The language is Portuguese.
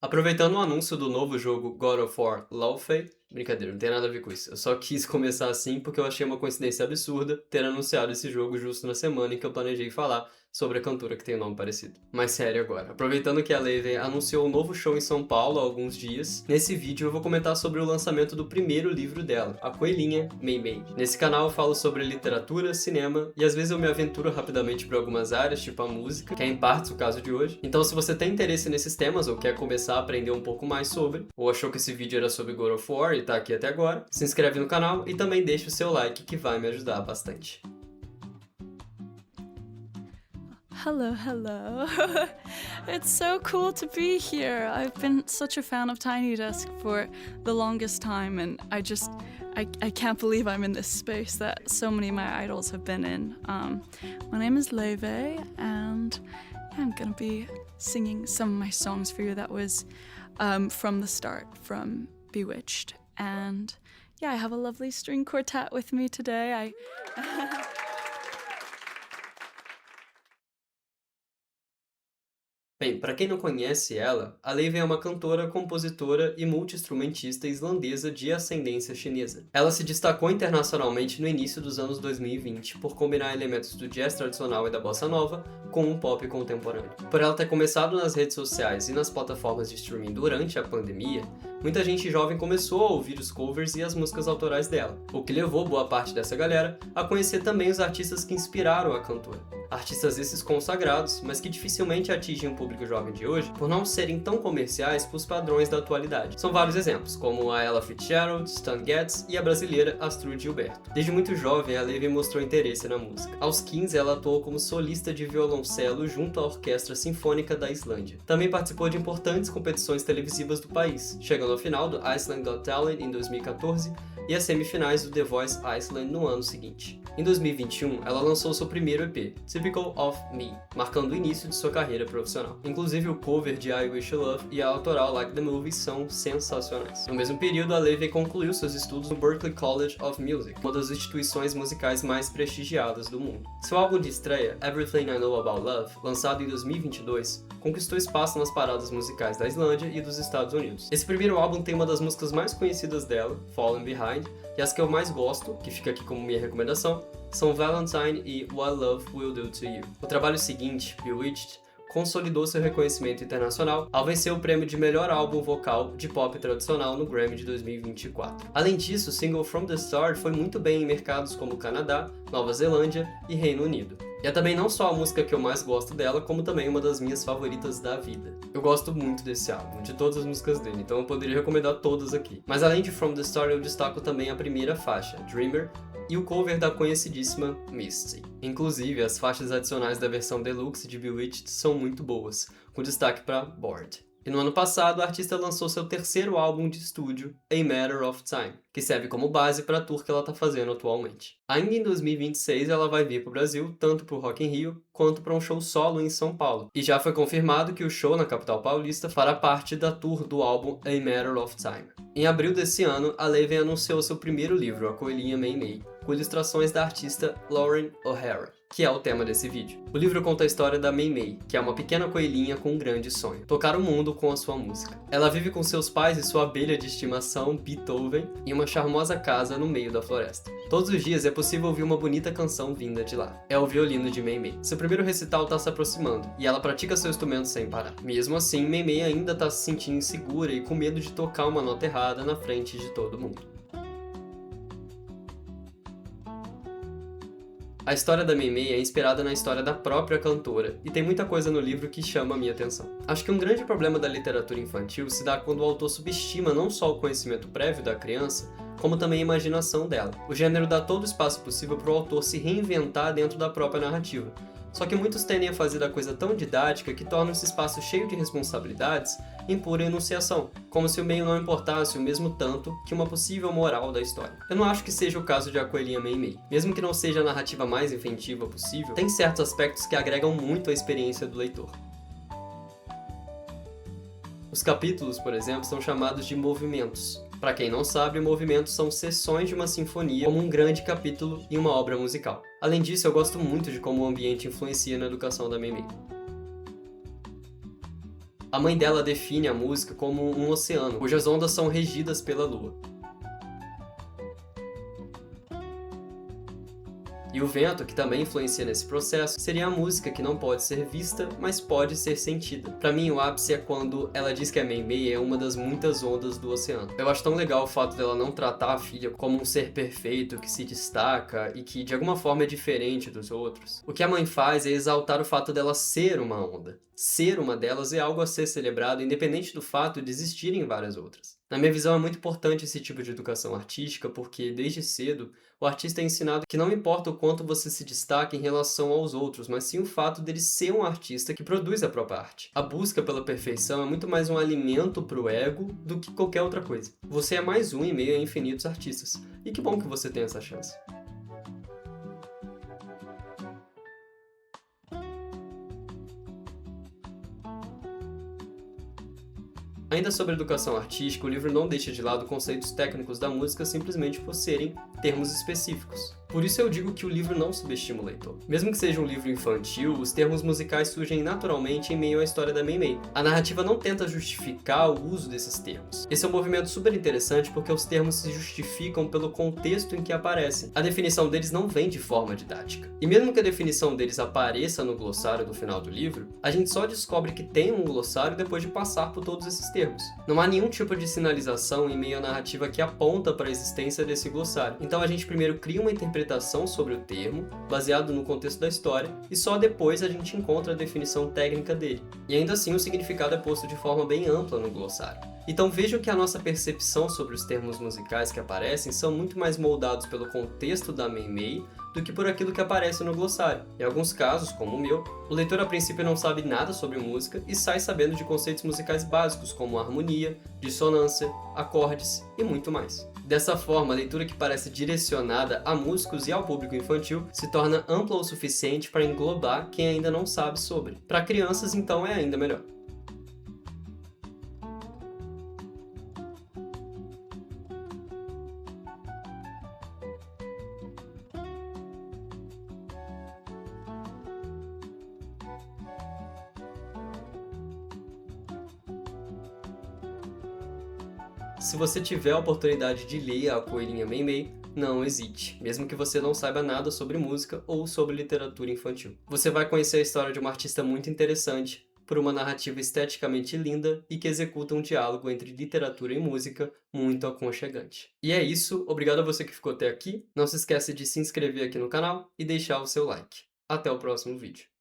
Aproveitando o anúncio do novo jogo God of War Lawfare, brincadeira, não tem nada a ver com isso. Eu só quis começar assim porque eu achei uma coincidência absurda ter anunciado esse jogo justo na semana em que eu planejei falar sobre a cantora que tem um nome parecido. Mas sério agora, aproveitando que a Levy anunciou um novo show em São Paulo há alguns dias, nesse vídeo eu vou comentar sobre o lançamento do primeiro livro dela, A Coelhinha Mei Mei. Nesse canal eu falo sobre literatura, cinema e às vezes eu me aventuro rapidamente por algumas áreas, tipo a música, que é em partes o caso de hoje. Então se você tem interesse nesses temas ou quer começar a aprender um pouco mais sobre, ou achou que esse vídeo era sobre God of War e tá aqui até agora, se inscreve no canal e também deixa o seu like que vai me ajudar bastante. Hello, hello. It's so cool to be here. I've been such a fan of Tiny Desk for the longest time, and I can't believe I'm in this space that so many of my idols have been in. My name is Leve, and I'm gonna be singing some of my songs for you that was from the start, from Bewitched. And yeah, I have a lovely string quartet with me today. Bem, para quem não conhece ela, a Levy é uma cantora, compositora e multi-instrumentista islandesa de ascendência chinesa. Ela se destacou internacionalmente no início dos anos 2020 por combinar elementos do jazz tradicional e da bossa nova com um pop contemporâneo. Por ela ter começado nas redes sociais e nas plataformas de streaming durante a pandemia, muita gente jovem começou a ouvir os covers e as músicas autorais dela, o que levou boa parte dessa galera a conhecer também os artistas que inspiraram a cantora. Artistas esses consagrados, mas que dificilmente atingem o público jovem de hoje por não serem tão comerciais para os padrões da atualidade. São vários exemplos, como a Ella Fitzgerald, Stan Getz e a brasileira Astrud Gilberto. Desde muito jovem, a Levy mostrou interesse na música. Aos 15, ela atuou como solista de violoncelo junto à Orquestra Sinfônica da Islândia. Também participou de importantes competições televisivas do país, chegando ao final do Iceland Got Talent em 2014 e as semifinais do The Voice Iceland no ano seguinte. Em 2021, ela lançou seu primeiro EP, Typical of Me, marcando o início de sua carreira profissional. Inclusive o cover de I Wish You Love e a autoral Like the Movie são sensacionais. No mesmo período, a Levy concluiu seus estudos no Berklee College of Music, uma das instituições musicais mais prestigiadas do mundo. Seu álbum de estreia, Everything I Know About Love, lançado em 2022, conquistou espaço nas paradas musicais da Islândia e dos Estados Unidos. Esse primeiro álbum tem uma das músicas mais conhecidas dela, Fallen Behind, e as que eu mais gosto, que fica aqui como minha recomendação, são Valentine e What Love Will Do To You. O trabalho seguinte, Bewitched, consolidou seu reconhecimento internacional ao vencer o prêmio de melhor álbum vocal de pop tradicional no Grammy de 2024. Além disso, o single From The Start foi muito bem em mercados como Canadá, Nova Zelândia e Reino Unido. E é também não só a música que eu mais gosto dela, como também uma das minhas favoritas da vida. Eu gosto muito desse álbum, de todas as músicas dele, então eu poderia recomendar todas aqui. Mas além de From The Start, eu destaco também a primeira faixa, Dreamer, e o cover da conhecidíssima Misty. Inclusive, as faixas adicionais da versão deluxe de Bewitched são muito boas, com destaque para Bored. E no ano passado, a artista lançou seu terceiro álbum de estúdio, A Matter of Time, que serve como base para a tour que ela está fazendo atualmente. Ainda em 2026, ela vai vir para o Brasil, tanto para o Rock in Rio, quanto para um show solo em São Paulo. E já foi confirmado que o show na capital paulista fará parte da tour do álbum A Matter of Time. Em abril desse ano, a Levy anunciou seu primeiro livro, A Coelhinha Mei Mei, com ilustrações da artista Lauren O'Hara, que é o tema desse vídeo. O livro conta a história da Mei Mei, que é uma pequena coelhinha com um grande sonho: tocar o mundo com a sua música. Ela vive com seus pais e sua abelha de estimação, Beethoven, em uma charmosa casa no meio da floresta. Todos os dias é possível ouvir uma bonita canção vinda de lá. É o violino de Mei Mei. Seu primeiro recital está se aproximando, e ela pratica seu instrumento sem parar. Mesmo assim, Mei Mei ainda está se sentindo insegura e com medo de tocar uma nota errada na frente de todo mundo. A história da Mei Mei é inspirada na história da própria cantora, e tem muita coisa no livro que chama a minha atenção. Acho que um grande problema da literatura infantil se dá quando o autor subestima não só o conhecimento prévio da criança, como também a imaginação dela. O gênero dá todo o espaço possível para o autor se reinventar dentro da própria narrativa. Só que muitos tendem a fazer da coisa tão didática que torna esse espaço cheio de responsabilidades em pura enunciação, como se o meio não importasse o mesmo tanto que uma possível moral da história. Eu não acho que seja o caso de A Coelhinha Mei Mei. Mesmo que não seja a narrativa mais inventiva possível, tem certos aspectos que agregam muito à experiência do leitor. Os capítulos, por exemplo, são chamados de movimentos. Para quem não sabe, movimentos são seções de uma sinfonia como um grande capítulo em uma obra musical. Além disso, eu gosto muito de como o ambiente influencia na educação da Mei Mei. A mãe dela define a música como um oceano, cujas ondas são regidas pela lua. E o vento, que também influencia nesse processo, seria a música que não pode ser vista, mas pode ser sentida. Pra mim, o ápice é quando ela diz que a Mei Mei é uma das muitas ondas do oceano. Eu acho tão legal o fato dela não tratar a filha como um ser perfeito, que se destaca e que de alguma forma é diferente dos outros. O que a mãe faz é exaltar o fato dela ser uma onda. Ser uma delas é algo a ser celebrado, independente do fato de existirem várias outras. Na minha visão, é muito importante esse tipo de educação artística, porque desde cedo o artista é ensinado que não importa o quanto você se destaca em relação aos outros, mas sim o fato dele ser um artista que produz a própria arte. A busca pela perfeição é muito mais um alimento pro ego do que qualquer outra coisa. Você é mais um em meio a infinitos artistas. E que bom que você tem essa chance. Ainda sobre educação artística, o livro não deixa de lado conceitos técnicos da música simplesmente por serem termos específicos. Por isso eu digo que o livro não subestima o leitor. Mesmo que seja um livro infantil, os termos musicais surgem naturalmente em meio à história da Mei Mei. A narrativa não tenta justificar o uso desses termos. Esse é um movimento super interessante porque os termos se justificam pelo contexto em que aparecem. A definição deles não vem de forma didática. E mesmo que a definição deles apareça no glossário do final do livro, a gente só descobre que tem um glossário depois de passar por todos esses termos. Não há nenhum tipo de sinalização em meio à narrativa que aponta para a existência desse glossário. Então a gente primeiro cria uma interpretação sobre o termo, baseado no contexto da história, e só depois a gente encontra a definição técnica dele. E ainda assim o significado é posto de forma bem ampla no glossário. Então vejam que a nossa percepção sobre os termos musicais que aparecem são muito mais moldados pelo contexto da Mei Mei do que por aquilo que aparece no glossário. Em alguns casos, como o meu, o leitor a princípio não sabe nada sobre música e sai sabendo de conceitos musicais básicos como harmonia, dissonância, acordes e muito mais. Dessa forma, a leitura que parece direcionada a músicos e ao público infantil se torna ampla o suficiente para englobar quem ainda não sabe sobre. Para crianças, então, é ainda melhor. Se você tiver a oportunidade de ler A Coelhinha Mei Mei, não hesite, mesmo que você não saiba nada sobre música ou sobre literatura infantil. Você vai conhecer a história de uma artista muito interessante, por uma narrativa esteticamente linda e que executa um diálogo entre literatura e música muito aconchegante. E é isso, obrigado a você que ficou até aqui, não se esqueça de se inscrever aqui no canal e deixar o seu like. Até o próximo vídeo.